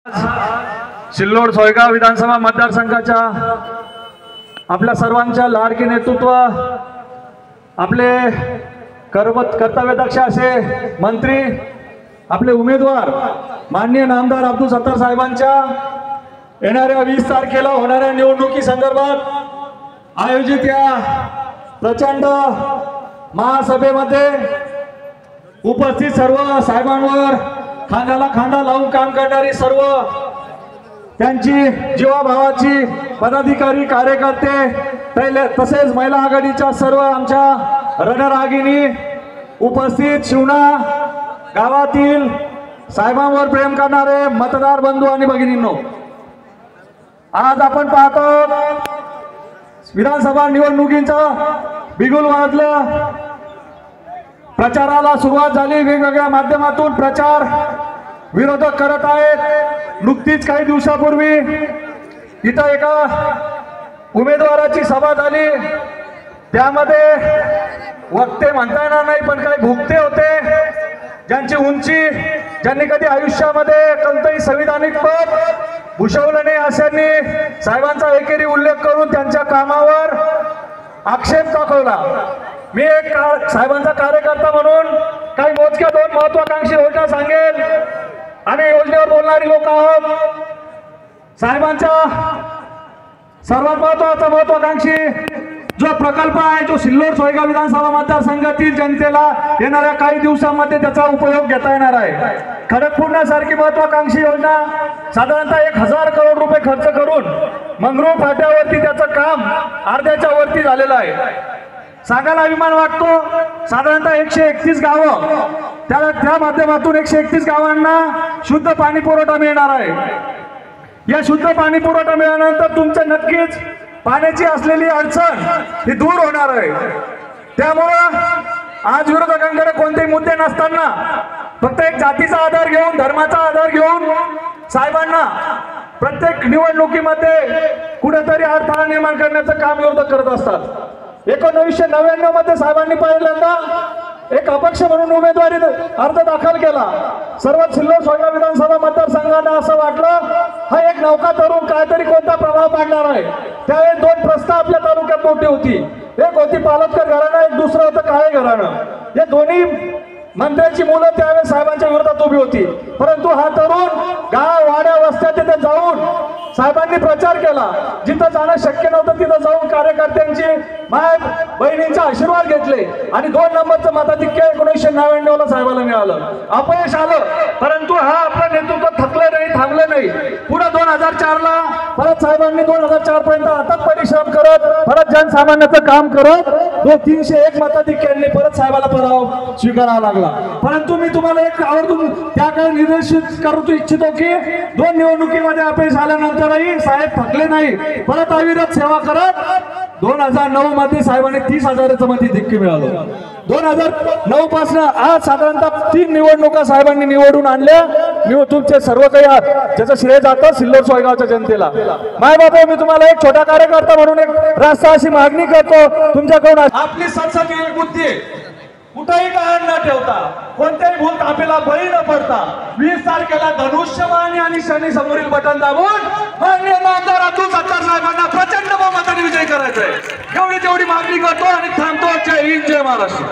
सिल्लोड सोयगाव विधानसभा मतदारसंघाच्या आपल्या सर्वांच्या लाडके नेतृत्व, आपले कर्तव्यदक्ष असे मंत्री, आपले उमेदवार माननीय नामदार अब्दुल सत्तार साहेबांच्या येणाऱ्या 20 तारखेला होणाऱ्या निवडणुकी संदर्भात आयोजित या प्रचंड महासभेमध्ये उपस्थित सर्व साहेबांवर खांद्याला खांदा लावून काम करणारी सर्व त्यांची जीवाभावाची पदाधिकारी, कार्यकर्ते, तसेच महिला आघाडीच्या सर्व आमच्या रणरागिणी, उपस्थित शिवना गावातील साहेबांवर प्रेम करणारे मतदार बंधू आणि भगिनींनो, आज आपण पाहतो विधानसभा निवडणुकीचं बिगुल वाजलं, प्रचाराला सुरुवात झाली। वेगवेगळ्या माध्यमातून प्रचार विरोधक करत आहेत। नुकतीच काही दिवसापूर्वी इथं एका उमेदवाराची सभा झाली, त्यामध्ये वक्ते म्हणता येणार नाही पण काही भुकते होते, ज्यांची उंची, ज्यांनी कधी आयुष्यामध्ये कोणतंही संविधानिक पद भूषवलं नाही अशांनी साहेबांचा एकेरी उल्लेख करून त्यांच्या कामावर आक्षेप दाखवला। मी एक साहेबांचा कार्यकर्ता म्हणून काही मोजक्या 2 महत्वाकांक्षी योजना सांगेल। आम्ही योजनेवर बोलणारी लोक आहोत। साहेबांचा सर्वात महत्वाकांक्षी जो प्रकल्प आहे, जो सिल्लोड सोयगाव विधानसभा मतदारसंघातील जनतेला येणाऱ्या काही दिवसांमध्ये त्याचा उपयोग घेता येणार आहे। खडकपूर्णासारखी महत्वाकांक्षी योजना साधारणतः 1000 करोड रुपये खर्च करून मंगरूळ फाट्यावरती त्याचं काम अर्ध्याच्या वरती झालेलं आहे। सांगायला अभिमान वाटतो, साधारणतः 131 गावं, त्या माध्यमातून 131 गावांना शुद्ध पाणी पुरवठा मिळणार आहे। या शुद्ध पाणी पुरवठा मिळाल्यानंतर तुमच्या नक्कीच पाण्याची असलेली अडचण ही दूर होणार आहे। त्यामुळं आज विरोधकांकडे कोणतेही मुद्दे नसताना फक्त एक जातीचा आधार घेऊन, धर्माचा आधार घेऊन साहेबांना प्रत्येक निवडणुकीमध्ये कुठेतरी अडथळा निर्माण करण्याचं काम विरोधक करत असतात। 1999 मध्ये साहेबांनी पहिल्यांदा एक अपक्ष म्हणून उमेदवारी अर्ज दाखल केला। सर्व सिल्लोड सोयगाव विधानसभा मतदारसंघांना असं वाटलं हा एक नौका तरुण काहीतरी कोणता प्रभाव पाडणार आहे। त्यावेळी 2 प्रस्ताव आपल्या तालुक्यात मोठी होती, एक होती पालतकर घराणं, एक दुसरं होतं काळे घराणं। या दोन्ही मंत्र्यांची मुलं त्यावेळेस साहेबांच्या विरोधात उभी होती, परंतु हा तरुण गाव, वाड्या, वस्त्या तिथे जाऊन साहेबांनी प्रचार केला। जिथं जाणं शक्य नव्हतं तिथं जाऊन कार्यकर्त्यांची, माय बहिणींचे आशीर्वाद घेतले आणि 2 नंबरचं मताधिक्य 1999 ला साहेबांना मिळालं। अपयश आलं, परंतु हा आपलं नेतृत्व थकलं नाही, थांबलं नाही। पुढे 2004 ला परत साहेबांनी 2004 पर्यंत अथक परिश्रम करत, परत जनसामान्याचं काम करत 301 मताधिक्यांनी परत साहेबाला पराभव स्वीकारावा लागला। परंतु मी तुम्हाला एक आवर्जून त्याकडे निर्देशित करू इच्छितो की 2 निवडणुकीमध्ये अपयश आल्यानंतरही साहेब थकले नाही, परत अविरत सेवा करत 2009 मध्ये साहेबांनी 30,000चं मताधिक्य मिळालं। 2009 पासून आज साधारणतः 3 निवडणुका साहेबांनी निवडून आणल्या। तुमचे सर्व काही आहात, ज्याचं श्रेय जातं सिल्लोड सोयगावच्या जनतेला। माय बाबा, मी तुम्हाला एक छोटा कार्यकर्ता म्हणून एक रास्ता अशी मागणी करतो तुमच्याकडून, आपली संसदीय बुद्धी कुठेही गहाण न ठेवता, कोणत्याही भूल तापेला बळी न पडता 20 तारखेला धनुष्यबाण आणि शनी समोरील बटन दाबून माननीय नामदार अब्दुल सत्तार साहेबांना प्रचंड बहुमताने विजयी करायचंय। एवढी मागणी करतो आणि थांबतो। जय हिंद, जय महाराष्ट्र।